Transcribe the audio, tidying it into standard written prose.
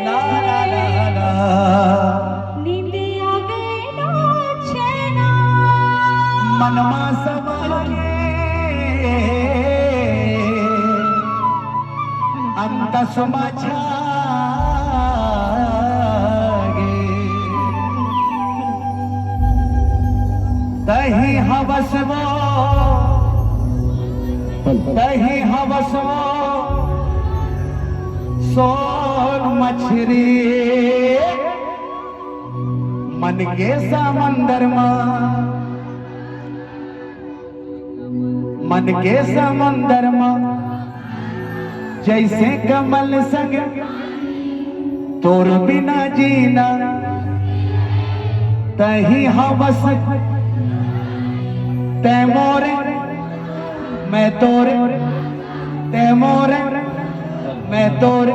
ला ला ला ला नींदे आवे ना चैना मनमा समागे अंतस माझ्या दही हवसवो दही हवसवो सोन मछरी मन के समंदर मन के समंदर जैसे कमल संग तोर बिना जीना तही हवस तैमोरे मैं तोरे तैमोरे मैं तोरे